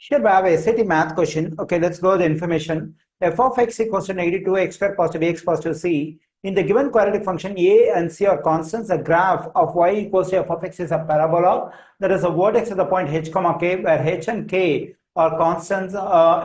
Here we have a SAT math question. Okay, let's go with the information. F of x equals to negative 2x squared positive bx positive c. In the given quadratic function, a and c are constants. The graph of y equals to f of x is a parabola. There is a vertex at the point h comma k, where h and k are constants.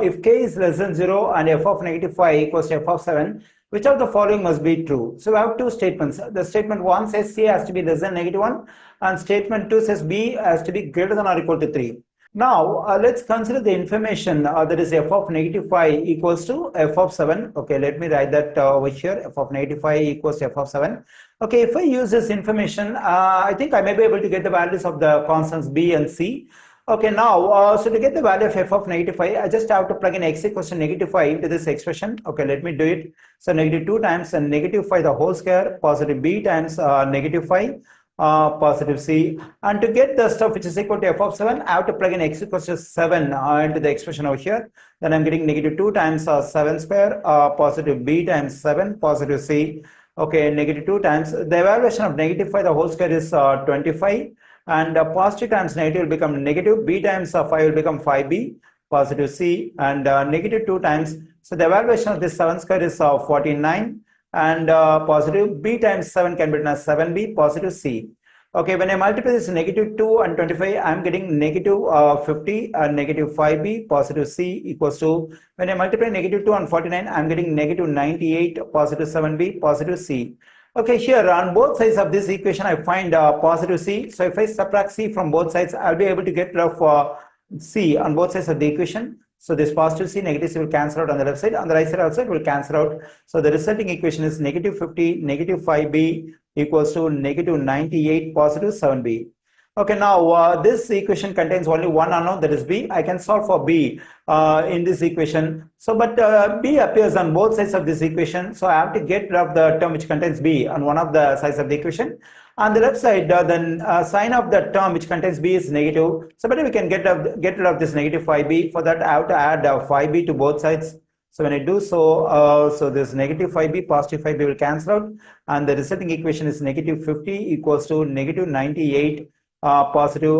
If k is less than 0 and f of negative 5 equals to f of 7, which of the following must be true? So we have two statements. The statement 1 says c has to be less than negative 1, and statement 2 says b has to be greater than or equal to 3. Now, let's consider the information that is f of negative 5 equals to f of 7. Okay, let me write that over here. F of negative 5 equals to f of 7. Okay, if I use this information, I think I may be able to get the values of the constants b and c. Okay, now, so to get the value of f of negative 5, I just have to plug in x equals to negative 5 into this expression. Okay, let me do it. So negative 2 times negative 5 the whole square, positive b times negative 5. Positive c, and to get the stuff which is equal to f of 7, I have to plug in x equals to 7 into the expression over here. Then I'm getting negative 2 times 7 square, positive b times 7, positive c. Okay, negative 2 times the evaluation of negative 5 the whole square is 25, and positive times negative will become negative, b times 5 will become 5b, positive c, and negative 2 times, so the evaluation of this 7 square is 49, and positive b times 7 can be written as 7b, positive c. Okay, when I multiply this negative 2 and 25, I'm getting negative 50 and negative 5b, positive c equals to, when I multiply negative 2 and 49, I'm getting negative 98, positive 7b, positive c. Okay, here on both sides of this equation, I find positive c. So if I subtract c from both sides, I'll be able to get rid of c on both sides of the equation. So this positive c, negative c will cancel out on the left side. On the right side also it will cancel out. So the resulting equation is negative 50, negative 5b equals to negative 98, positive 7b. Okay, now this equation contains only one unknown, that is b. I can solve for b in this equation. So, but b appears on both sides of this equation. So I have to get rid of the term which contains b on one of the sides of the equation. On the left side, then sign of the term which contains b is negative. So, but we can get rid of this negative 5b. For that, I have to add 5b to both sides. So when I do so, so this negative 5b, positive 5b will cancel out, and the resulting equation is negative 50 equals to negative 98, positive,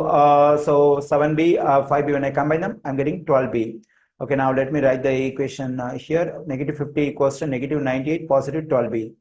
so 7b, 5b, when I combine them, I'm getting 12b. Okay, now let me write the equation here. Negative 50 equals to negative 98, positive 12b.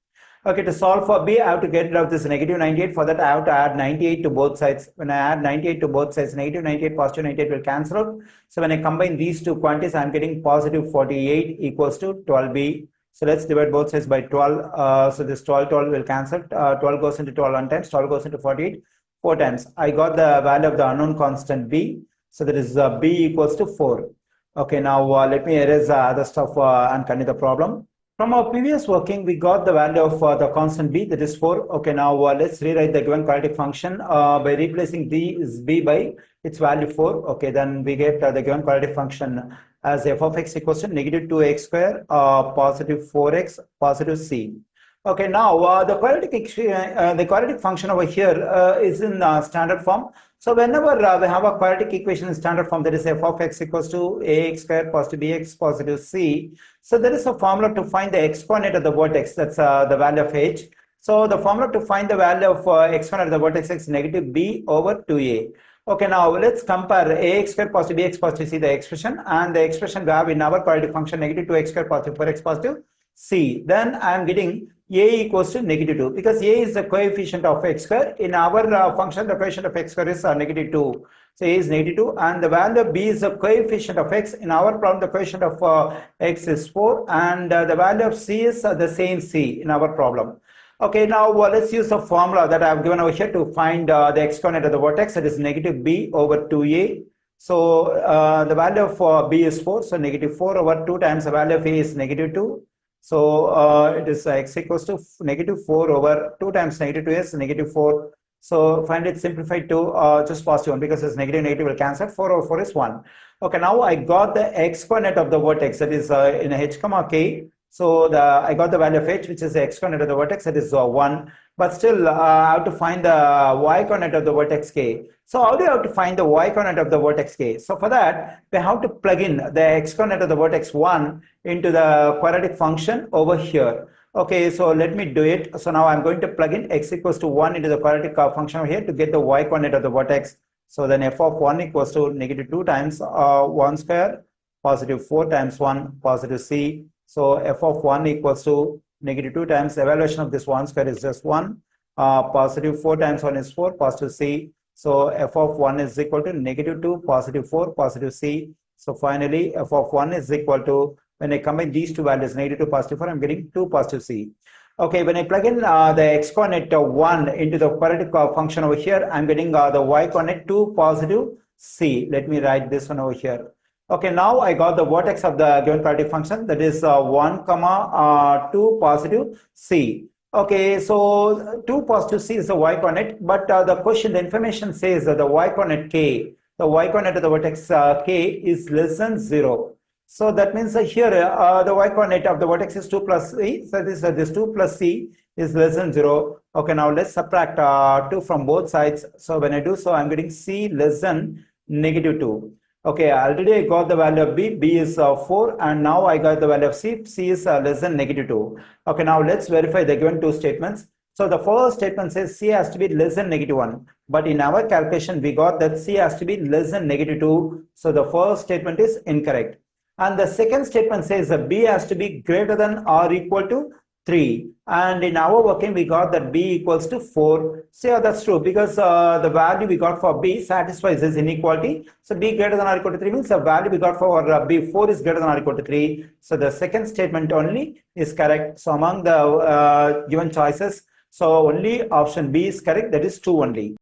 Okay, to solve for b, I have to get rid of this negative 98. For that, I have to add 98 to both sides. When I add 98 to both sides, negative 98, positive 98 will cancel out. So when I combine these two quantities, I'm getting positive 48 equals to 12b. So let's divide both sides by 12. So this 12 will cancel. 12 goes into 12 one times, 12 goes into 48 4 times. I got the value of the unknown constant b. So that is b equals to 4. Okay, now let me erase other stuff and continue the problem. From our previous working, we got the value of the constant b, that is 4. Okay, now let's rewrite the given quadratic function by replacing b by its value 4. Okay, then we get the given quadratic function as f of x equals to negative 2x square, positive 4x, positive c. Okay, now the quadratic function over here is in standard form. So whenever we have a quadratic equation in standard form, that is f of x equals to ax square positive bx positive c. So there is a formula to find the exponent of the vertex, that's the value of h. So the formula to find the value of exponent of the vertex is negative b over 2a. Okay, now let's compare ax square positive bx positive c, the expression, and the expression we have in our quadratic function negative 2x square positive 4x positive c. Then I am getting a equals to negative 2, because a is the coefficient of x square. In our function, the coefficient of x square is negative 2. So a is negative 2, and the value of b is the coefficient of x. In our problem, the coefficient of x is 4, and the value of c is the same c in our problem. Okay, now let's use the formula that I have given over here to find the exponent of the vertex. That is negative b over 2a. So the value of b is 4, so negative 4 over 2 times the value of a is negative 2. So it is x equals to negative 4 over 2 times negative 2 is negative 4. So find it simplified to just positive 1, because this negative will cancel. 4 over 4 is 1. Okay, now I got the exponent of the vertex, that is in h comma k. So I got the value of h, which is the exponent of the vertex, that is 1. But still I have to find the y coordinate of the vertex k. So how do you have to find the y coordinate of the vertex k? So for that, we have to plug in the exponent of the vertex 1 into the quadratic function over here. Okay, so let me do it. So now I'm going to plug in x equals to 1 into the quadratic function over here to get the y coordinate of the vertex. So then f of 1 equals to negative 2 times 1 square, positive 4 times 1, positive c. So f of 1 equals to negative 2 times evaluation of this 1 square is just 1. Positive 4 times 1 is 4, positive c. So f of 1 is equal to negative 2, positive 4, positive c. So finally, f of 1 is equal to, when I combine these two values, negative 2, positive 4, I'm getting 2, positive c. Okay, when I plug in the x coordinate 1 into the quadratic function over here, I'm getting the y coordinate 2, positive c. Let me write this one over here. Okay, now I got the vertex of the given quadratic function, that is 1 comma 2 positive c. Okay, so 2 positive c is the y coordinate, but the question, the information says that the y coordinate k, the y coordinate of the vertex k is less than 0. So that means here the y coordinate of the vertex is 2 plus c. So this 2 plus c is less than 0. Okay, now let's subtract 2 from both sides. So when I do so, I'm getting c less than negative 2. Okay, already I got the value of b is 4, and now I got the value of c is less than negative 2. Okay, now let's verify the given two statements. So the first statement says c has to be less than negative 1, but in our calculation we got that c has to be less than negative 2. So the first statement is incorrect. And the second statement says that b has to be greater than or equal to 3, and in our working we got that b equals to 4. So yeah, that's true, because the value we got for b satisfies this inequality. So b greater than or equal to 3 means the value we got for b 4 is greater than or equal to 3. So the second statement only is correct. So among the given choices, so only option b is correct, that is 2 only.